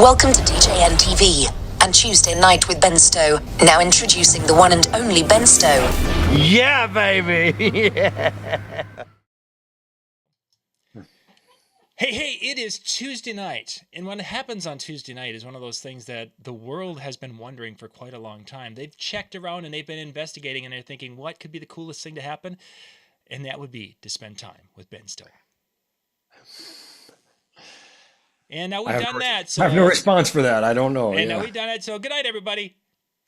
Welcome to DJN TV and Tuesday Night with Ben Stowe. Now introducing the one and only Ben Stowe. Yeah, baby. Yeah. Hey, it is Tuesday night. And what happens on Tuesday night is one of those things that the world has been wondering for quite a long time. They've checked around and they've been investigating and they're thinking, what could be the coolest thing to happen? And that would be to spend time with Ben Stowe. And now we've done that. So I have no response for that. I don't know. And now we've done it. So good night, everybody.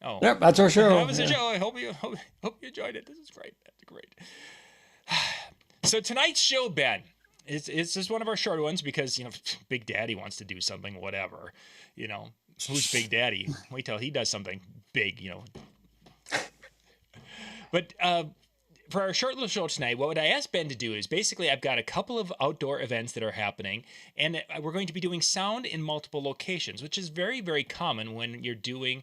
Oh, yep, that's our show. That was the show. I hope you enjoyed it. This is great. That's great. So tonight's show, Ben, it's just one of our shorter ones because, you know, Big Daddy wants to do something, whatever. You know, who's Big Daddy? Wait till he does something big, you know. But for our short little show tonight, what I asked Ben to do is basically I've got a couple of outdoor events that are happening, and we're going to be doing sound in multiple locations, which is very, very common when you're doing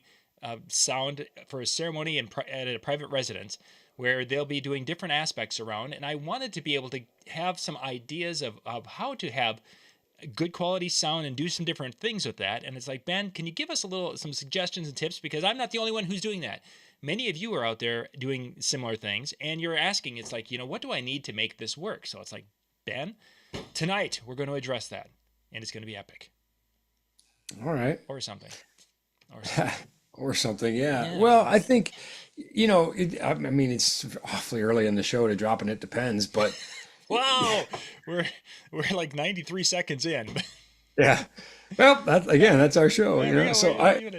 sound for a ceremony at a private residence, where they'll be doing different aspects around. And I wanted to be able to have some ideas of how to have good quality sound and do some different things with that. And it's like, Ben, can you give us some suggestions and tips? Because I'm not the only one who's doing that. Many of you are out there doing similar things, and you're asking, it's like, you know, what do I need to make this work? So it's like, Ben, tonight we're going to address that, and it's going to be epic. All right. Or something. Or something, yeah. Well, I think, you know, I mean, it's awfully early in the show to drop, and it depends, but... Wow! We're like 93 seconds in. Yeah. Well, that's our show. You know? So I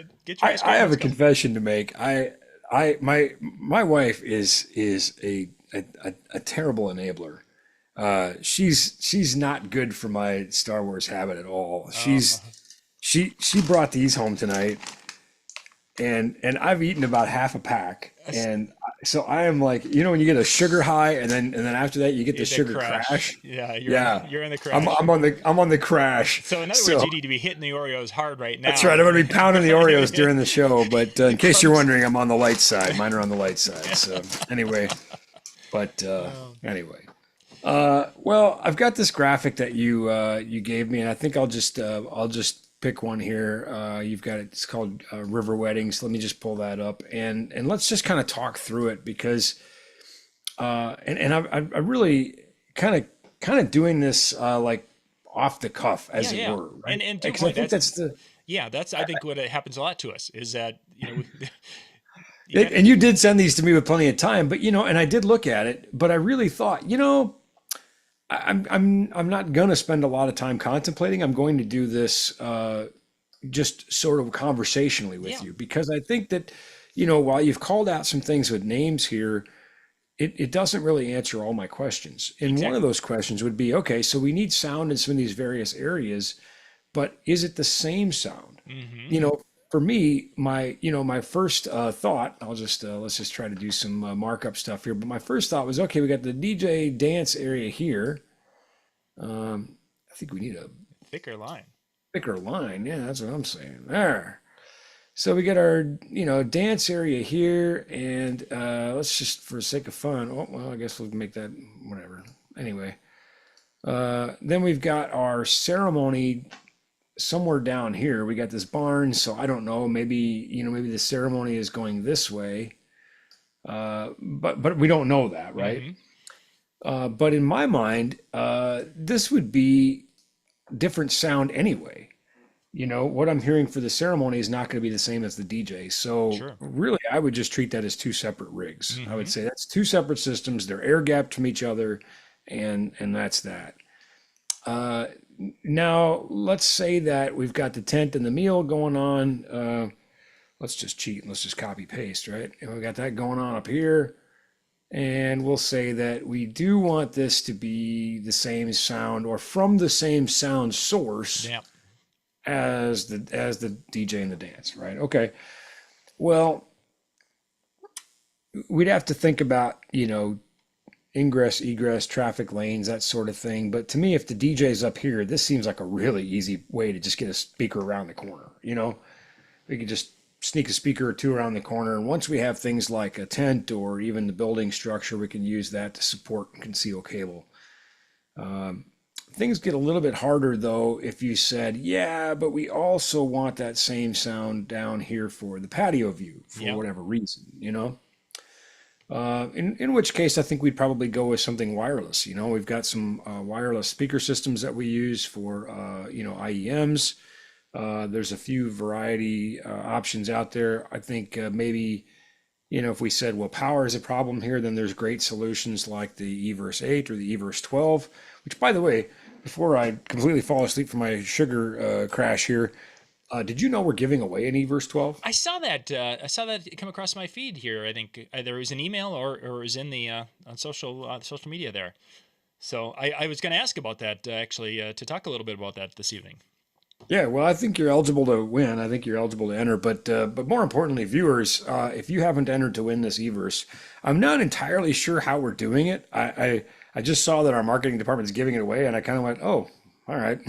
have a confession to make. My wife is a terrible enabler. She's not good for my Star Wars habit at all. She brought these home tonight, and I've eaten about half a pack, and so I am like, you know, when you get a sugar high, and then after that you get the sugar crash. Yeah, you're in the crash. I'm on the crash. So in other words, you need to be hitting the Oreos hard right now. That's right. I'm going to be pounding the Oreos during the show. But in case you're wondering, I'm on the light side. Mine are on the light side. So anyway, well, I've got this graphic that you gave me, and I think I'll just pick one here. You've got it's called River Weddings. Let me just pull that up and let's just kind of talk through it because I really kind of doing this like off the cuff as it were, right? And because I think that's I think what happens a lot to us is that, you know. And you did send these to me with plenty of time, but you know, and I did look at it, but I really thought, you know, I'm not gonna spend a lot of time contemplating. I'm going to do this just sort of conversationally with you, because I think that, you know, while you've called out some things with names here, it doesn't really answer all my questions. And one of those questions would be, okay, so we need sound in some of these various areas, but is it the same sound? Mm-hmm. You know, for me, my first thought, let's just try to do some markup stuff here. But my first thought was, okay, we got the DJ dance area here. I think we need a thicker line. Yeah, that's what I'm saying. There. So we got our, you know, dance area here, and let's just, for the sake of fun, oh, well, I guess we'll make that whatever. Anyway, then we've got our ceremony somewhere down here. We got this barn, so I don't know, maybe the ceremony is going this way, but we don't know that, right? Mm-hmm. But in my mind, this would be different sound anyway. You know, what I'm hearing for the ceremony is not going to be the same as the DJ. So really, I would just treat that as two separate rigs. Mm-hmm. I would say that's two separate systems. They're air gapped from each other, and that's that. Now, let's say that we've got the tent and the meal going on. Let's just cheat and let's just copy paste, right? And we got that going on up here. And we'll say that we do want this to be the same sound or from the same sound source as the DJ and the dance, right? Okay. Well, we'd have to think about, you know, ingress, egress, traffic lanes, that sort of thing. But to me, if the DJ's up here, this seems like a really easy way to just get a speaker around the corner. You know, we could just sneak a speaker or two around the corner. And once we have things like a tent or even the building structure, we can use that to support and conceal cable. Things get a little bit harder though if you said, yeah, but we also want that same sound down here for the patio view for Yep. whatever reason, you know? In which case, I think we'd probably go with something wireless. You know, we've got some wireless speaker systems that we use for, IEMs. There's a few variety options out there. I think maybe, if we said, well, power is a problem here, then there's great solutions like the eVerse 8 or the eVerse 12, which, by the way, before I completely fall asleep from my sugar crash here, did you know we're giving away an eVerse 12? I saw that. I saw that come across my feed here. I think either it was an email or it was in the on social media there. So I was going to ask about that actually to talk a little bit about that this evening. Yeah, well, I think you're eligible to win. I think you're eligible to enter, but more importantly, viewers, if you haven't entered to win this Everse, I'm not entirely sure how we're doing it. I just saw that our marketing department is giving it away, and I kind of went, oh, all right.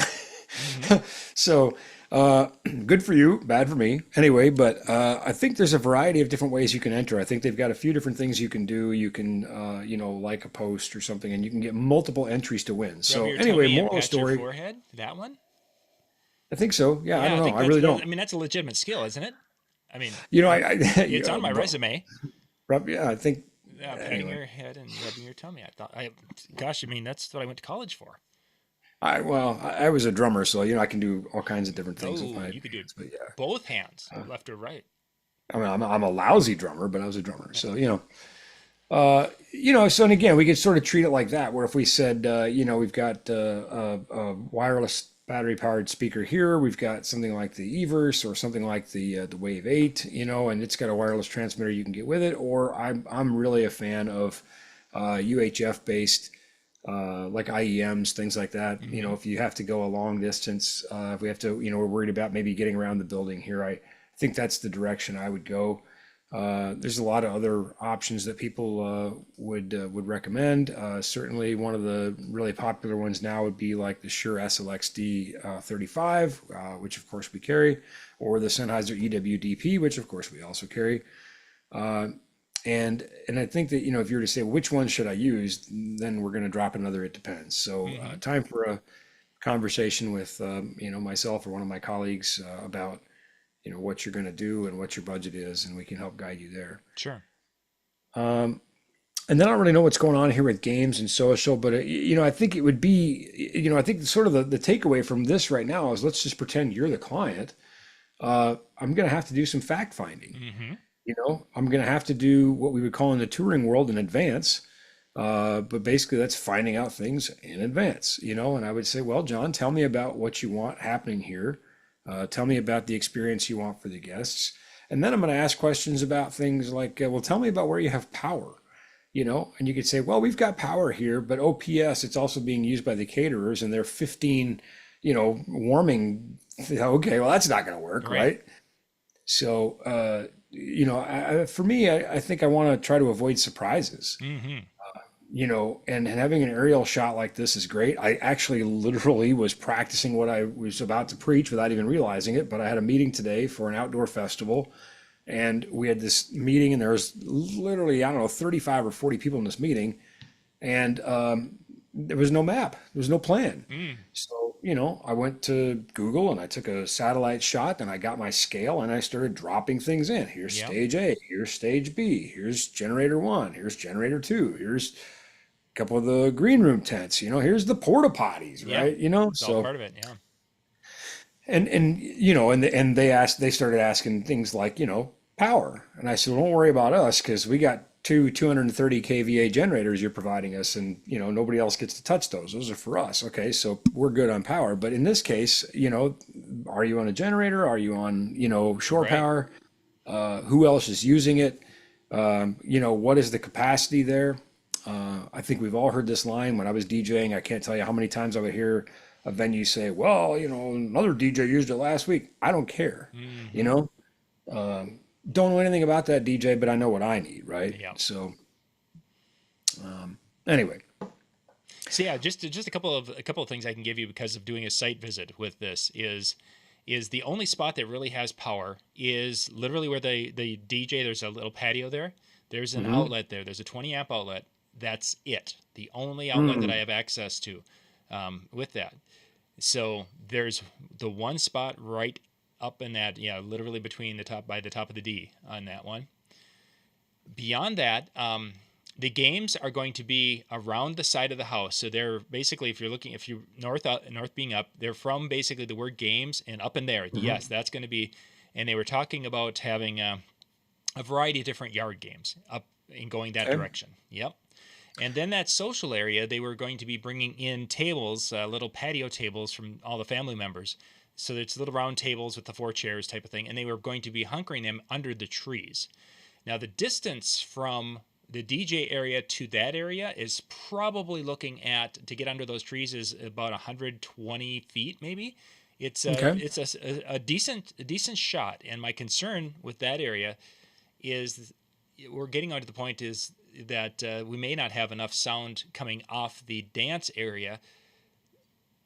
So good for you, bad for me. Anyway, but I think there's a variety of different ways you can enter. I think they've got a few different things you can do. You can, like a post or something, and you can get multiple entries to win. Rub So your anyway, tummy and moral pat your story. forehead. That one. I think so. Yeah, I Yeah, I don't think know. I really don't. I mean, that's a legitimate skill, isn't it? I mean, it's on my yeah, resume. yeah, I think Patting anyway. your head and rubbing your tummy. Gosh, I mean, that's what I went to college for. I was a drummer, so I can do all kinds of different things with Oh, my you could do it hands. But yeah, both hands, left or right. I mean, I'm a lousy drummer, but I was a drummer, so So and again, we could sort of treat it like that, where if we said, we've got a wireless battery powered speaker here, we've got something like the Everse or something like the Wave 8, and it's got a wireless transmitter you can get with it, or I'm really a fan of UHF based like IEMs, things like that. If you have to go a long distance, if we have to, we're worried about maybe getting around the building here. I think that's the direction I would go. There's a lot of other options that people would recommend. Certainly, one of the really popular ones now would be like the Shure SLXD 35, which of course we carry, or the Sennheiser EWDP, which of course we also carry. And I think that if you were to say which one should I use, then we're going to drop another. It depends. So time for a conversation with myself or one of my colleagues about what you're going to do and what your budget is, and we can help guide you there. Sure. And then I don't really know what's going on here with games and social, but I think it would be, I think sort of the takeaway from this right now is let's just pretend you're the client. I'm going to have to do some fact finding. I'm going to have to do what we would call in the touring world an advance. But basically that's finding out things in advance, and I would say, well, John, tell me about what you want happening here. Tell me about the experience you want for the guests. And then I'm going to ask questions about things like, well, tell me about where you have power, and you could say, well, we've got power here, but OPS, it's also being used by the caterers and they're 15, warming. Okay, well, that's not going to work, right? So, for me, I think I want to try to avoid surprises. And having an aerial shot like this is great. I actually literally was practicing what I was about to preach without even realizing it. But I had a meeting today for an outdoor festival, and we had this meeting, and there was literally, I don't know, 35 or 40 people in this meeting, and there was no map, there was no plan. So, I went to Google and I took a satellite shot and I got my scale and I started dropping things in. Here's stage A, here's stage B, here's generator 1, here's generator 2, here's couple of the green room tents, here's the porta potties, right? It's all part of it. Yeah. And they started asking things like, power. And I said, well, don't worry about us, because we got two 230 kVA generators you're providing us, and nobody else gets to touch those. Those are for us. Okay, so we're good on power. But in this case, are you on a generator? Are you on shore power? Who else is using it? What is the capacity there? I think we've all heard this line. When I was DJing, I can't tell you how many times I would hear a venue say, well, another DJ used it last week. I don't care. Don't know anything about that DJ, but I know what I need, right? Yeah. So anyway. So yeah, just a couple of things I can give you because of doing a site visit with this is the only spot that really has power is literally where the DJ, there's a little patio there. There's an outlet there. There's a 20 amp outlet. That's it. The only outlet that I have access to. with that. So there's the one spot right up in that, yeah, literally between the top, by the top of the D on that one. Beyond that, the games are going to be around the side of the house. So they're basically, if you're looking, if you north being up, they're from basically the word games and up in there. Yes, that's going to be. And they were talking about having a variety of different yard games up and going that direction. Yep. And then that social area, they were going to be bringing in tables, little patio tables from all the family members. So it's little round tables with the 4 chairs type of thing. And they were going to be hunkering them under the trees. Now, the distance from the DJ area to that area is probably looking at, to get under those trees, is about 120 feet, maybe. It's a decent shot. And my concern with that area is we're getting on to the point is that we may not have enough sound coming off the dance area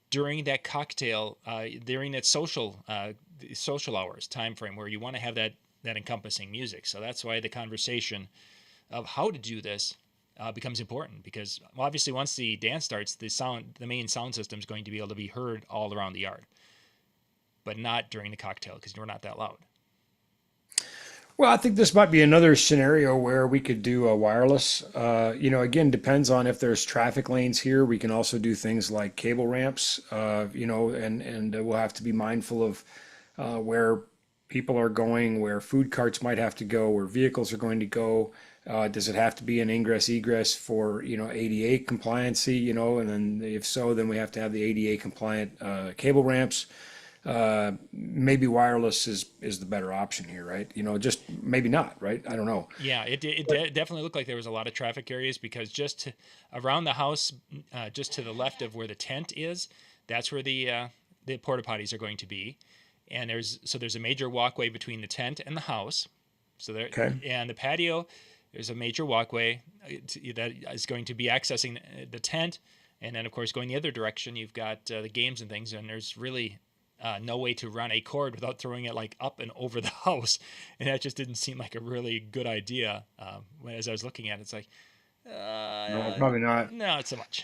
during that cocktail, during that social hours time frame where you want to have that encompassing music. So that's why the conversation of how to do this becomes important, because obviously once the dance starts, the main sound system is going to be able to be heard all around the yard, but not during the cocktail because we're not that loud. Well, I think this might be another scenario where we could do a wireless. Again, depends on if there's traffic lanes here. We can also do things like cable ramps, and we'll have to be mindful of where people are going, where food carts might have to go, where vehicles are going to go. Does it have to be an ingress egress for, ADA compliancy, and then if so, then we have to have the ADA compliant cable ramps. Maybe wireless is the better option here, right? Just maybe not, right? I don't know. Yeah, it definitely looked like there was a lot of traffic areas, because just around the house, just to the left of where the tent is, that's where the porta potties are going to be. And there's a major walkway between the tent and the house. So there, and the patio, there's a major walkway that is going to be accessing the tent. And then, of course, going the other direction, you've got the games and things, and there's really no way to run a cord without throwing it like up and over the house. And that just didn't seem like a really good idea. As I was looking at it, it's like, No, probably not. no, not so much.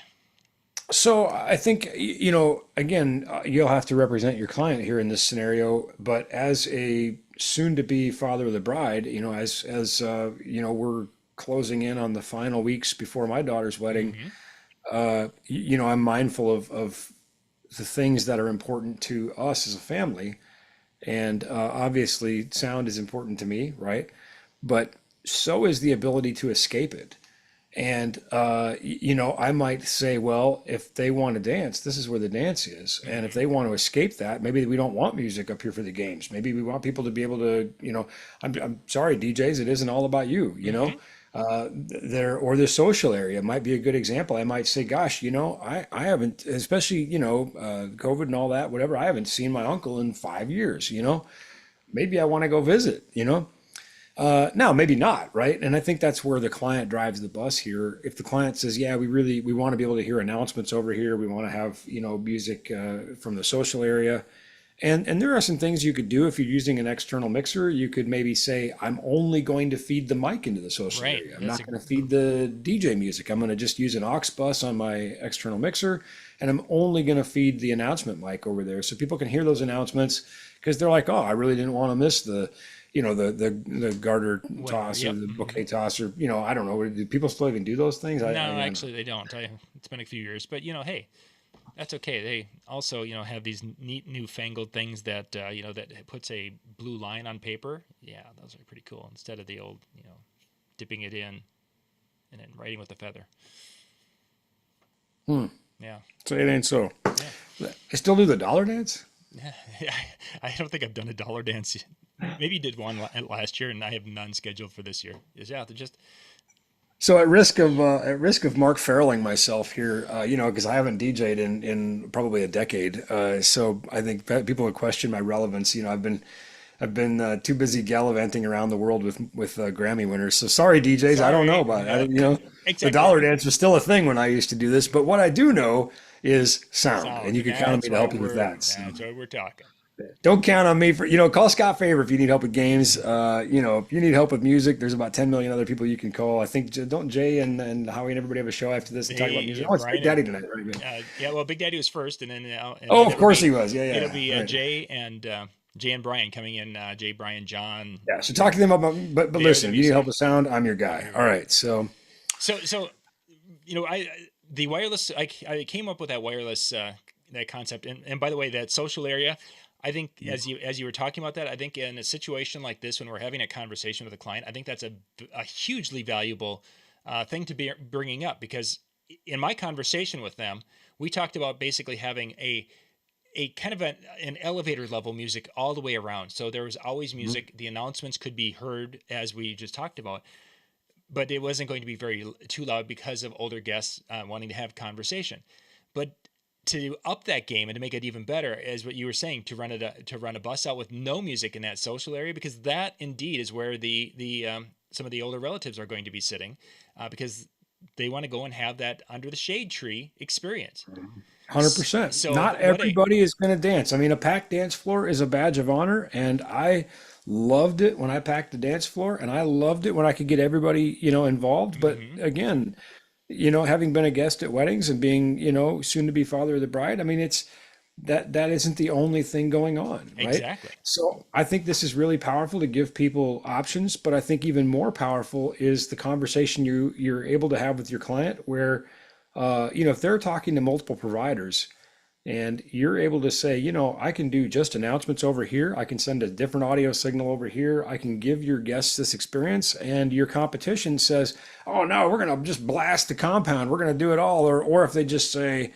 So I think, again, you'll have to represent your client here in this scenario, but as a soon-to-be father of the bride, as we're closing in on the final weeks before my daughter's wedding, I'm mindful of the things that are important to us as a family. And obviously sound is important to me, right? But so is the ability to escape it. And, I might say, well, if they want to dance, this is where the dance is. And if they want to escape that, maybe we don't want music up here for the games. Maybe we want people to be able to, I'm sorry, DJs, it isn't all about you, or the social area might be a good example. I might say, gosh, I haven't, especially, COVID and all that, whatever, I haven't seen my uncle in 5 years, maybe I want to go visit, now, maybe not, right? And I think that's where the client drives the bus here. If the client says, yeah, we want to be able to hear announcements over here. We want to have, music from the social area. And there are some things you could do if you're using an external mixer. You could maybe say, I'm only going to feed the mic into the social area. I'm not going to feed the DJ music. I'm going to just use an aux bus on my external mixer, and I'm only going to feed the announcement mic over there so people can hear those announcements, because they're like, oh, I really didn't want to miss the garter toss or the bouquet toss, or, I don't know. Do people still even do those things? No, actually they don't. It's been a few years, but hey, that's okay. They also, have these neat newfangled things that, that puts a blue line on paper. Yeah, those are pretty cool. Instead of the old, dipping it in and then writing with a feather. Yeah. So it ain't so. Yeah. I still do the dollar dance? I don't think I've done a dollar dance yet. Maybe you did one last year, and I have none scheduled for this year. They're just. So at risk of Mark Farrelling myself here, because I haven't DJ'd in probably a decade. So I think people would question my relevance. I've been too busy gallivanting around the world with Grammy winners. So sorry, DJs, sorry. I don't know about it. Exactly. The dollar dance was still a thing when I used to do this. But what I do know is sound. And you can count on me to help you with that. So. That's what we're talking. Don't count on me for, call Scott Favor if you need help with games. If you need help with music, there's about 10 million other people you can call. I think, don't Jay and Howie and everybody have a show after this and talk about music? They Oh, it's Big Brian Daddy and tonight, right? Man? yeah, well, Big Daddy was first, and Oh, then of it'll course be he was. Yeah, it'll yeah, be right. Jay and Brian coming in. Jay, Brian, John. Yeah, so talk to them about, but They're the listen, if you need music. help with sound, I'm your guy. All right, so So I the wireless. I came up with that wireless that concept, and by the way, that social area. I think as you were talking about that, I think in a situation like this, when we're having a conversation with a client, I think that's a hugely valuable thing to be bringing up, because in my conversation with them, we talked about basically having a kind of an elevator level music all the way around. So there was always mhm, music. The announcements could be heard as we just talked about, but it wasn't going to be too loud because of older guests wanting to have conversation. But to up that game and to make it even better, is what you were saying, to run a bus out with no music in that social area, because that indeed is where the some of the older relatives are going to be sitting, because they want to go and have that under the shade tree experience. 100%. So Not what a everybody is going to dance. I mean, a packed dance floor is a badge of honor, and I loved it when I packed the dance floor, and I loved it when I could get everybody, involved. But hmm again, having been a guest at weddings and being, soon to be father of the bride, I mean, it's that isn't the only thing going on, right? exactly. So I think this is really powerful to give people options, but I think even more powerful is the conversation you're able to have with your client where, if they're talking to multiple providers and you're able to say, I can do just announcements over here. I can send a different audio signal over here. I can give your guests this experience. And your competition says, oh, no, we're going to just blast the compound. We're going to do it all. Or if they just say,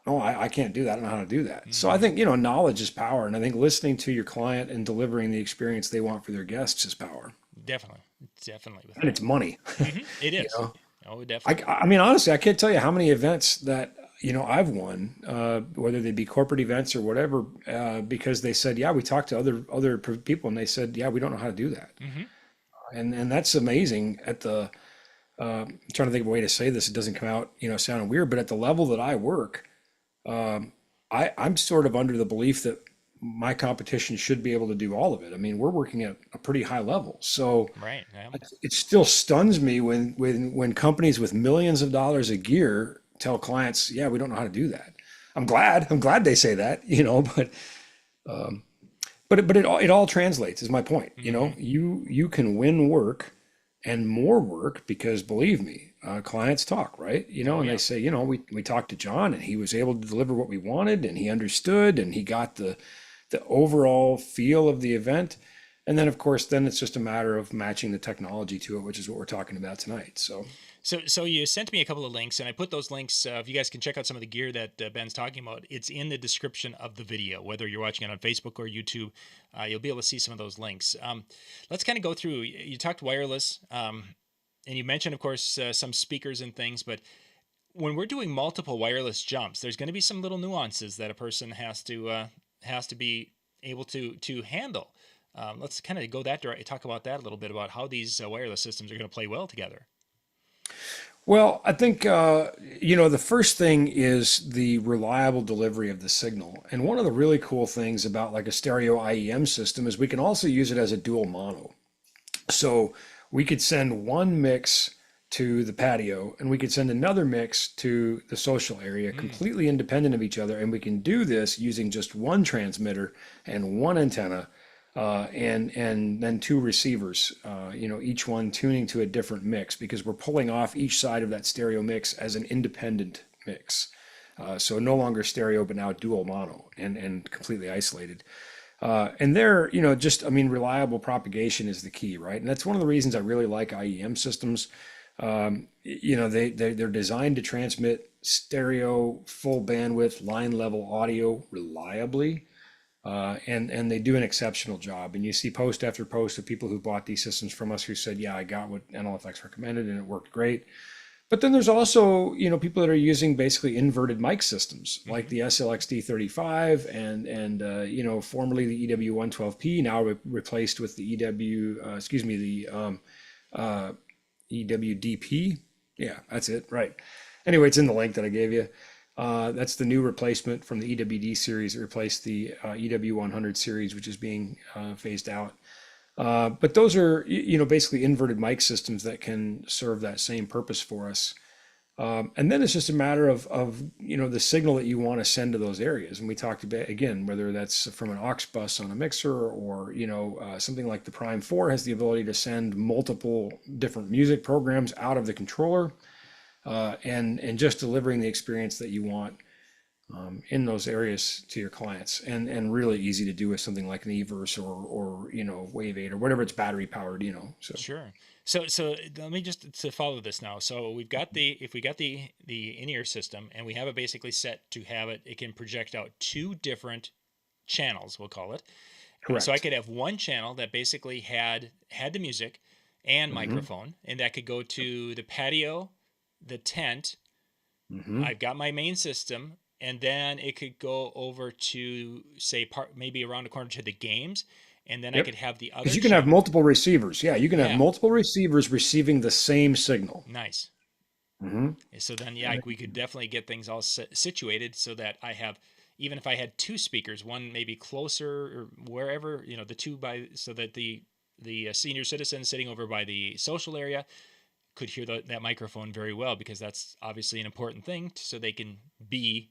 oh, I can't do that. I don't know how to do that. So I hmm think, knowledge is power. And I think listening to your client and delivering the experience they want for their guests is power. Definitely, definitely, And without it's money. it You is. know, Oh, I, definitely. I mean, honestly, I can't tell you how many events that, I've won, whether they be corporate events or whatever, because they said, yeah, we talked to other people and they said, yeah, we don't know how to do that. hmm And that's amazing at the, I'm trying to think of a way to say this. It doesn't come out, sounding weird, but at the level that I work, I'm sort of under the belief that my competition should be able to do all of it. I mean, we're working at a pretty high level. So Right. Yeah. it still stuns me when companies with millions of dollars of gear tell clients, "Yeah, we don't know how to do that." I'm glad they say that, but it all translates. Is my point. hmm You can win work and more work because believe me, clients talk, right? Oh And they yeah. say, we talked to John and he was able to deliver what we wanted and he understood and he got the overall feel of the event. And then, of course, then it's just a matter of matching the technology to it, which is what we're talking about tonight. So, So you sent me a couple of links, and I put those links. If you guys can check out some of the gear that Ben's talking about, it's in the description of the video. Whether you're watching it on Facebook or YouTube, you'll be able to see some of those links. Let's kind of go through. You talked wireless, and you mentioned, of course, some speakers and things. But when we're doing multiple wireless jumps, there's going to be some little nuances that a person has to be able to handle. Let's kind of go that direct, talk about that a little bit about how these wireless systems are going to play well together. well, I think, the first thing is the reliable delivery of the signal. And one of the really cool things about like a stereo IEM system is we can also use it as a dual mono. So we could send one mix to the patio and we could send another mix to the social area Mm, completely independent of each other. And we can do this using just one transmitter and one antenna, and then two receivers, each one tuning to a different mix because we're pulling off each side of that stereo mix as an independent mix. So no longer stereo, but now dual mono and completely isolated. And there, just, I mean, reliable propagation is the key, right? And that's one of the reasons I really like IEM systems. They're designed to transmit stereo, full bandwidth, line level audio reliably. And they do an exceptional job. And you see post after post of people who bought these systems from us who said, yeah, I got what NLFX recommended and it worked great. But then there's also, people that are using basically inverted mic systems like hmm the SLXD35 and formerly the EW112P, now replaced with the EWDP. Yeah, that's it. Right. Anyway, it's in the link that I gave you. That's the new replacement from the EWD series. It replaced the EW100 series, which is being phased out. But those are, basically inverted mic systems that can serve that same purpose for us. And then it's just a matter of the signal that you want to send to those areas. And we talked about, again, whether that's from an aux bus on a mixer or, something like the Prime 4 has the ability to send multiple different music programs out of the controller, and just delivering the experience that you want in those areas to your clients, and really easy to do with something like an Everse or Wave 8 or whatever it's battery powered, so. Sure. So let me just to follow this now. So we've got if we got the in-ear system and we have it basically set to have it can project out two different channels, we'll call it. Correct. So I could have one channel that basically had the music and microphone, and that could go to the patio, the tent. I've got my main system, and then it could go over to say maybe around the corner to the games. And then I could have the other. Because you can have multiple receivers. Yeah, you can have multiple receivers receiving the same signal. Nice. So then, we could definitely get things all situated so that I have, even if I had two speakers, one maybe closer or wherever, the two so that the senior citizen sitting over by the social area could hear that microphone very well, because that's obviously an important thing so they can be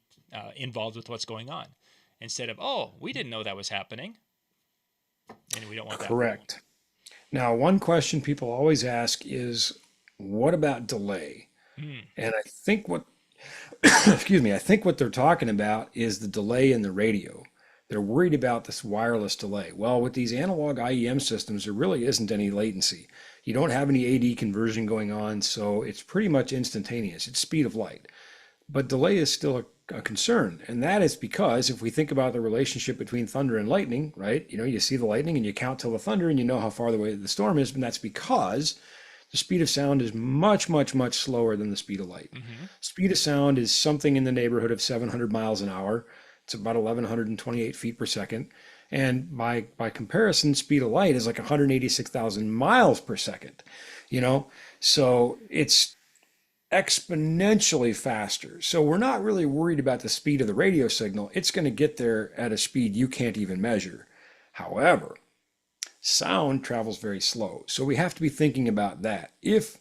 involved with what's going on, instead of, oh, we didn't know that was happening. And we don't want that. Correct. Now, one question people always ask is, what about delay? And I think I think what they're talking about is the delay in the radio. They're worried about this wireless delay. Well, with these analog IEM systems, there really isn't any latency. You don't have any AD conversion going on, so it's pretty much instantaneous. It's speed of light. But delay is still a concern, and that is because if we think about the relationship between thunder and lightning, right? You see the lightning and you count till the thunder and you know how far away the storm is, and that's because the speed of sound is much, much, much slower than the speed of light. Speed of sound is something in the neighborhood of 700 miles an hour. It's about 1,128 feet per second. And by comparison, speed of light is like 186,000 miles per second, So it's exponentially faster. So we're not really worried about the speed of the radio signal. It's going to get there at a speed you can't even measure. However, sound travels very slow. So we have to be thinking about that. If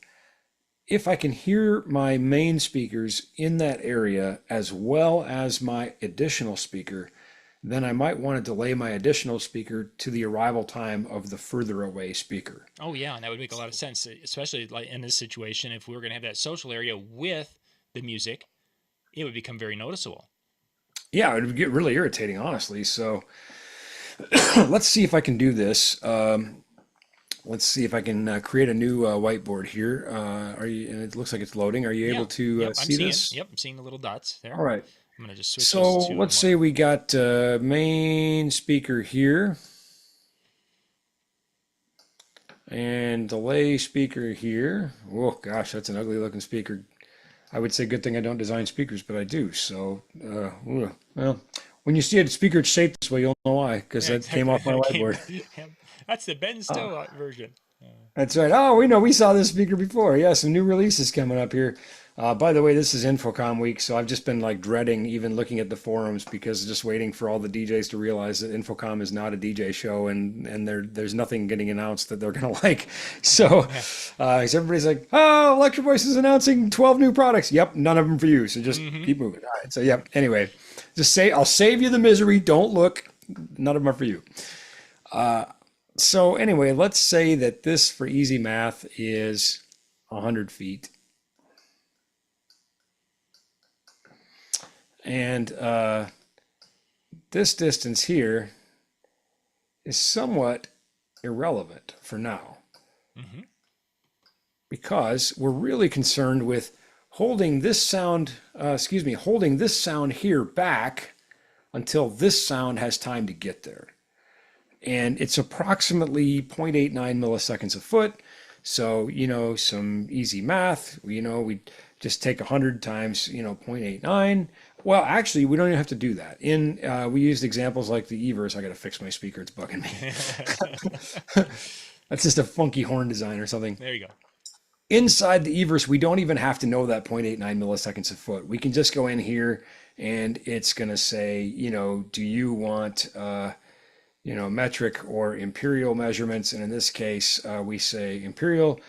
I can hear my main speakers in that area as well as my additional speaker, then I might want to delay my additional speaker to the arrival time of the further away speaker. Oh yeah, and that would make a lot of sense, especially like in this situation. If we were going to have that social area with the music, it would become very noticeable. Yeah, it would get really irritating, honestly. So let's see if I can do this. Let's see if I can create a new whiteboard here. And it looks like it's loading. Are you able to see this? Yep, I'm seeing the little dots there. All right. I'm going to just switch So those two. let's say we got main speaker here and delay speaker here. Oh gosh, that's an ugly looking speaker. I would say good thing I don't design speakers, but I do. So, well, when you see a speaker shaped this way, you'll know why, because that came off my whiteboard. That's the Ben Stowe version. That's right. Oh, we saw this speaker before. Yeah, some new releases coming up here. By the way, this is Infocom week, so I've just been like dreading even looking at the forums, because just waiting for all the DJs to realize that Infocom is not a DJ show, and there's nothing getting announced that they're gonna like. So everybody's like, oh, Electro Voice is announcing 12 new products. Yep, none of them for you. So just keep moving. All right. So yep. Anyway, I'll save you the misery. Don't look. None of them are for you. So anyway, let's say that this, for easy math, is 100 feet. And this distance here is somewhat irrelevant for now, because we're really concerned with holding this sound here back until this sound has time to get there. And it's approximately 0.89 milliseconds a foot. So, some easy math, we just take 100 times, 0.89. Well, actually, we don't even have to do that. We used examples like the Everse. I got to fix my speaker. It's bugging me. That's just a funky horn design or something. There you go. inside the eVerse, we don't even have to know that 0.89 milliseconds a foot. We can just go in here and it's going to say, do you want, metric or imperial measurements? And in this case, we say imperial.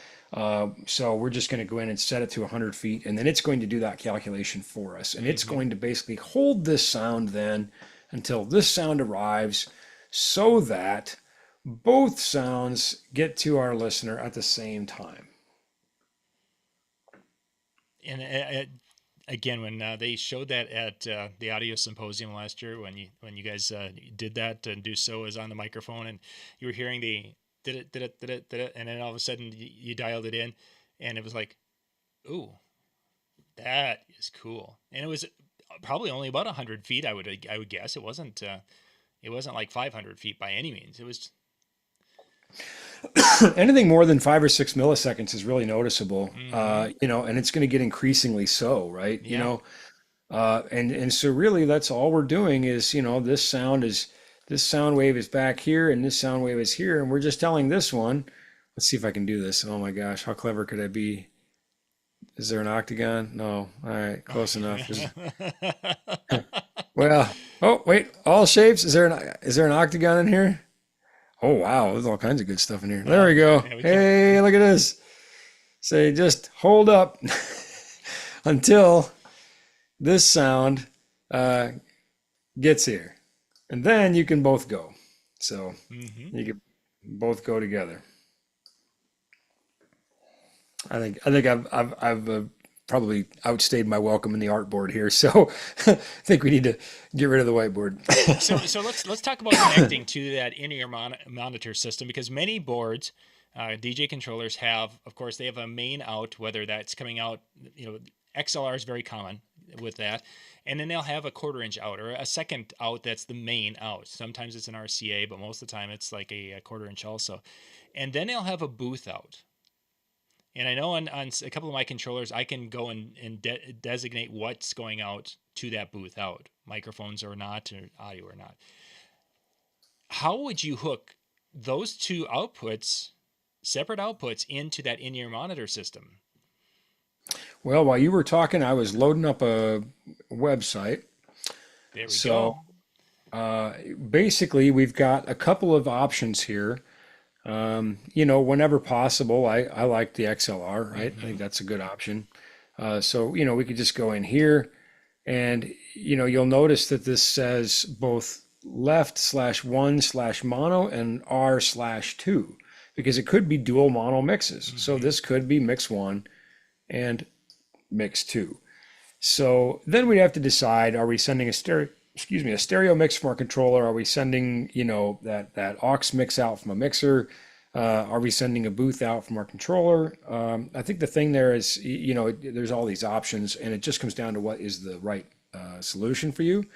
So we're just going to go in and set it to 100 feet, and then it's going to do that calculation for us. And it's going to basically hold this sound then until this sound arrives so that both sounds get to our listener at the same time. And again, when they showed that at the audio symposium last year, when you guys did that, and do so is on the microphone, and you were hearing the did it, and then all of a sudden you dialed it in, and it was like, ooh, that is cool. And it was probably only about 100 feet. I would guess it wasn't like 500 feet by any means. It was anything more than 5 or 6 milliseconds is really noticeable, and it's going to get increasingly so, right? Yeah. And so really that's all we're doing is, this sound wave is back here and this sound wave is here. And we're just telling this one, let's see if I can do this. Oh my gosh, how clever could I be? Is there an octagon? No. All right, close enough. Well, oh wait, all shapes. Is there an octagon in here? Oh wow, there's all kinds of good stuff in here. There we go. Yeah, Hey, look at this. Say just hold up until this sound gets here, and then you can both go. So you can both go together. I think I've probably outstayed my welcome in the artboard here, so I think we need to get rid of the whiteboard. So let's talk about connecting to that in-ear monitor system, because many boards, DJ controllers have, of course, they have a main out, whether that's coming out, XLR is very common with that, and then they'll have a 1/4-inch out or a second out that's the main out. Sometimes it's an RCA, but most of the time it's like a 1/4-inch also, and then they'll have a booth out. And I know on a couple of my controllers, I can go and designate what's going out to that booth out, microphones or not, or audio or not. How would you hook those two outputs, separate outputs, into that in-ear monitor system? Well, while you were talking, I was loading up a website. There we go. Basically, we've got a couple of options here. Whenever possible, I like the XLR, right? I think that's a good option. So we could just go in here and, you'll notice that this says both left/1/mono and R/2, because it could be dual mono mixes. So this could be mix 1 and mix 2. So then we have to decide, are we sending a stereo mix from our controller? Are we sending, that aux mix out from a mixer? Are we sending a booth out from our controller? I think the thing there is, there's all these options, and it just comes down to what is the right solution for you.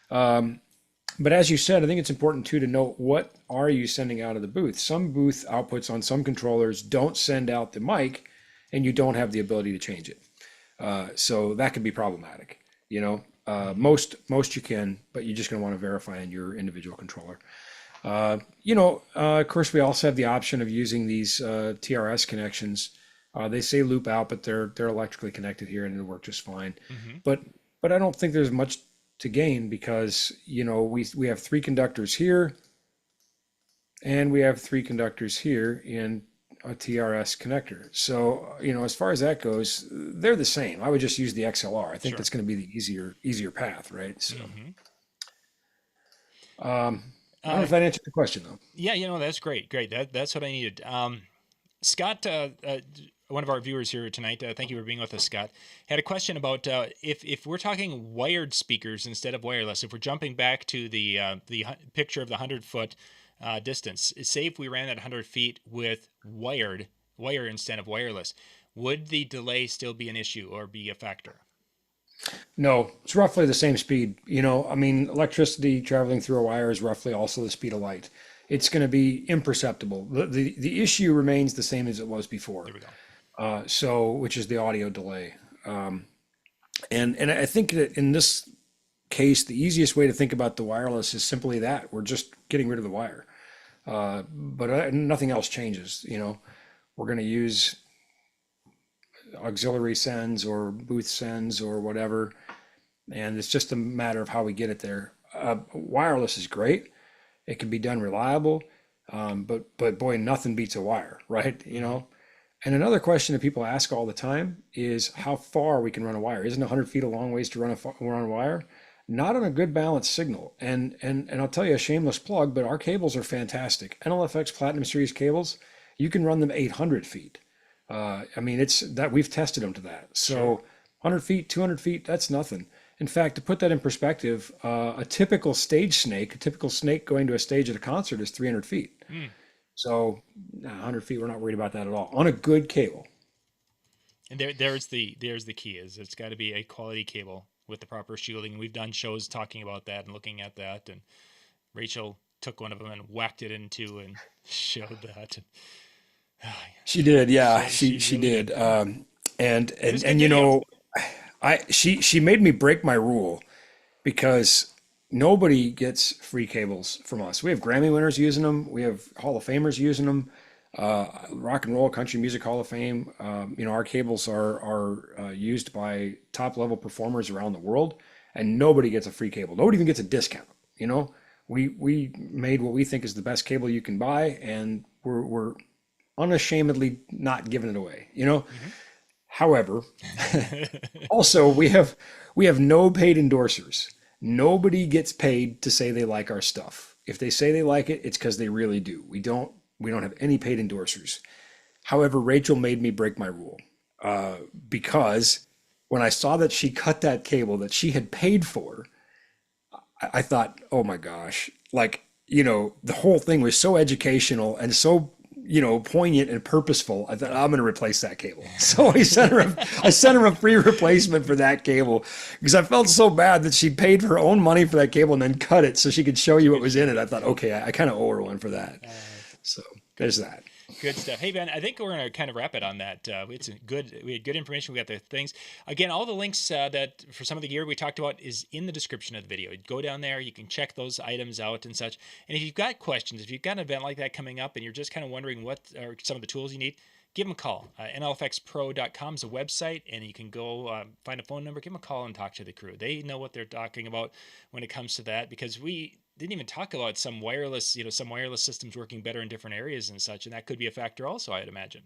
But as you said, I think it's important too to note, what are you sending out of the booth? Some booth outputs on some controllers don't send out the mic, and you don't have the ability to change it. So that could be problematic. Most you can, but you're just going to want to verify in your individual controller. Of course, we also have the option of using these TRS connections. They say loop out, but they're electrically connected here, and it'll work just fine. But I don't think there's much to gain, because we have 3 conductors here, and we have 3 conductors here in a TRS connector. So as far as that goes, they're the same. I would just use the XLR. I think that's going to be the easier path, right? So I don't know if that answered the question, though. Yeah, that's great. That's what I needed. Scott, one of our viewers here tonight, thank you for being with us, Scott, had a question about if we're talking wired speakers instead of wireless. If we're jumping back to the picture of the 100-foot distance, say if we ran that 100 feet with wire instead of wireless, would the delay still be an issue or be a factor? No, it's roughly the same speed. Electricity traveling through a wire is roughly also the speed of light. It's going to be imperceptible. The issue remains the same as it was before. There we go. Which is the audio delay. And I think that in this case, the easiest way to think about the wireless is simply that we're just getting rid of the wire. But nothing else changes. We're going to use auxiliary sends or booth sends or whatever. And it's just a matter of how we get it there. Wireless is great. It can be done reliable. But boy, nothing beats a wire, right? You know? And another question that people ask all the time is how far we can run a wire. Isn't 100 feet a long ways to run a wire? Not on a good balanced signal. And I'll tell you a shameless plug, but our cables are fantastic. NLFX Platinum Series cables, you can run them 800 feet. I mean, it's that we've tested them to that. So 100 feet, 200 feet, that's nothing. In fact, to put that in perspective, a typical snake going to a stage at a concert is 300 feet. So 100 feet, we're not worried about that at all on a good cable. And there's the key is it's got to be a quality cable with the proper shielding. We've done shows talking about that and looking at that. And Rachel took one of them and whacked it into and showed that. She did, yeah, she did. And you know, she made me break my rule because nobody gets free cables from us. We have Grammy winners using them. We have Hall of Famers using them. Rock and Roll Country Music Hall of Fame. You know, our cables are used by top level performers around the world, and nobody gets a free cable. Nobody even gets a discount. You know, we made what we think is the best cable you can buy, and we're unashamedly not giving it away. You know. However, also we have no paid endorsers. Nobody gets paid to say they like our stuff. If they say they like it, it's because they really do. We don't have any paid endorsers. However, Rachel made me break my rule because when I saw that she cut that cable that she had paid for, I thought, oh my gosh, like, you know, the whole thing was so educational and so, you know, poignant and purposeful. I thought I'm going to replace that cable. So I sent her a free replacement for that cable because I felt so bad that she paid her own money for that cable and then cut it so she could show you what was in it. I thought, okay, I kind of owe her one for that. So there's that. Good stuff. Hey, Ben, I think we're going to kind of wrap it on that. We had good information. We got the things. Again, all the links that for some of the gear we talked about is in the description of the video. Go down there. You can check those items out and such. And if you've got questions, if you've got an event like that coming up and you're just kind of wondering what are some of the tools you need, give them a call. NLFXpro.com is a website, and you can go find a phone number, give them a call, and talk to the crew. They know what they're talking about when it comes to that, because we didn't even talk about some wireless systems working better in different areas and such, and that could be a factor also, I'd imagine.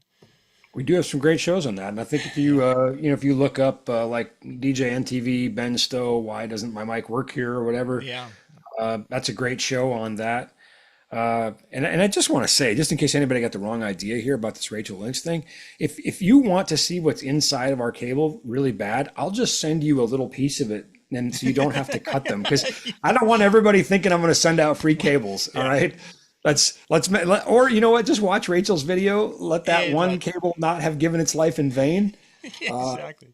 We do have some great shows on that, and I think if you if you look up like DJ NTV, Ben Stowe, why doesn't my mic work here or whatever, that's a great show on that. And I just want to say, just in case anybody got the wrong idea here about this Rachel Lynch thing, if you want to see what's inside of our cable really bad, I'll just send you a little piece of it, and so you don't have to cut them, because I don't want everybody thinking I'm going to send out free cables. All right. Or you know what? Just watch Rachel's video. Let that one cable not have given its life in vain. Exactly.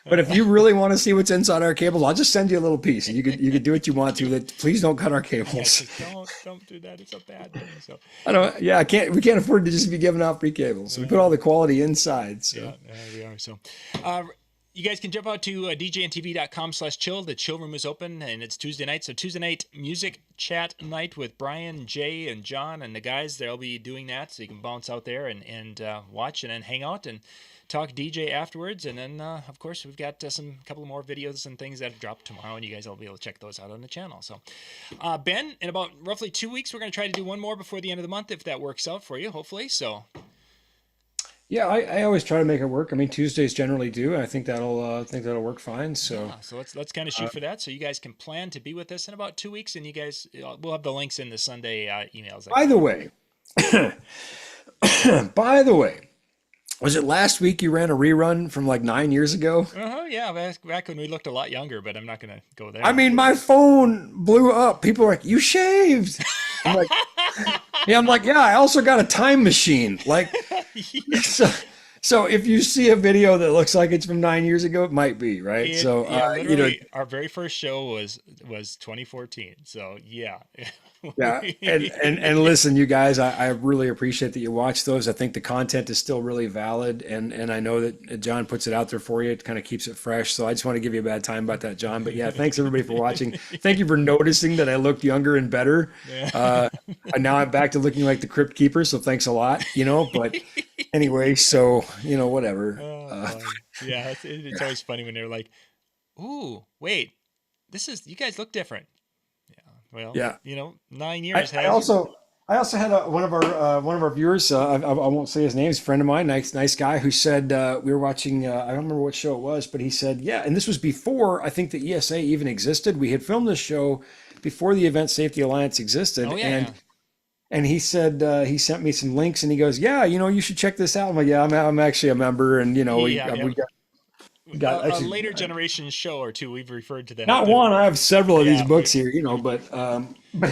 But if you really want to see what's inside our cables, I'll just send you a little piece, and you could do what you want to. Please don't cut our cables. Don't do that. It's a bad thing. So we can't afford to just be giving out free cables. So we put all the quality inside. So. Yeah, we are. So. You guys can jump out to djntv.com/chill. The chill room is open, and it's Tuesday night. So Tuesday night music chat night with Brian, Jay, and John, and the guys. They'll be doing that, so you can bounce out there and watch and then hang out and talk DJ afterwards. And then, of course, we've got couple more videos and things that drop tomorrow, and you guys will be able to check those out on the channel. So, Ben, in about roughly 2 weeks, we're going to try to do one more before the end of the month, if that works out for you, hopefully. So. Yeah, I always try to make it work. I mean, Tuesdays generally do. I think that'll work fine. So so let's kind of shoot for that. So you guys can plan to be with us in about 2 weeks, and you guys we'll have the links in the Sunday emails. By the way, was it last week you ran a rerun from like 9 years ago? Yeah, back when we looked a lot younger, but I'm not going to go there. I mean, my phone blew up. People were like, "You shaved." I'm like, yeah, I also got a time machine. Like, so if you see a video that looks like it's from 9 years ago, it might be, right? Our very first show was 2014. So yeah. Yeah. And listen, you guys, I really appreciate that you watch those. I think the content is still really valid. And I know that John puts it out there for you. It kind of keeps it fresh. So I just want to give you a bad time about that, John. But yeah, thanks everybody for watching. Thank you for noticing that I looked younger and better. And now I'm back to looking like the Crypt Keeper. So thanks a lot, but Anyway, so whatever. Oh, fun. Yeah, it's always funny when they're like, "Ooh, wait, you guys look different." Yeah. Well, Yeah. 9 years I has. also I also had one of our viewers. I won't say his name. He's a friend of mine, nice guy, who said we were watching. I don't remember what show it was, but he said, yeah, and this was before I think the ESA even existed. We had filmed this show before the Event Safety Alliance existed, Oh yeah, and yeah. he said he sent me some links, and he goes, yeah, you should check this out. I'm like, yeah, I'm actually a member, and Yeah, yeah. we got A actually. later generation show or two. We've referred to them at Not the. one. I have several of these Yeah, books here, but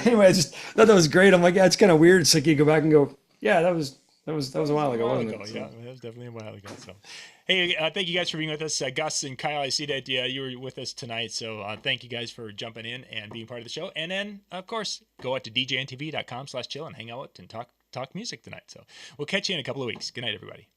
anyway, I just thought that was great. I'm like, yeah, it's kind of weird. It's like you go back and go, yeah, that was a that was while a ago, while wasn't ago. it? Yeah, So, that was definitely a while ago. So, hey, thank you guys for being with us, Gus and Kyle. I see that you were with us tonight. So, thank you guys for jumping in and being part of the show. And then, of course, go out to djntv.com/chill and hang out and talk music tonight. So, we'll catch you in a couple of weeks. Good night, everybody.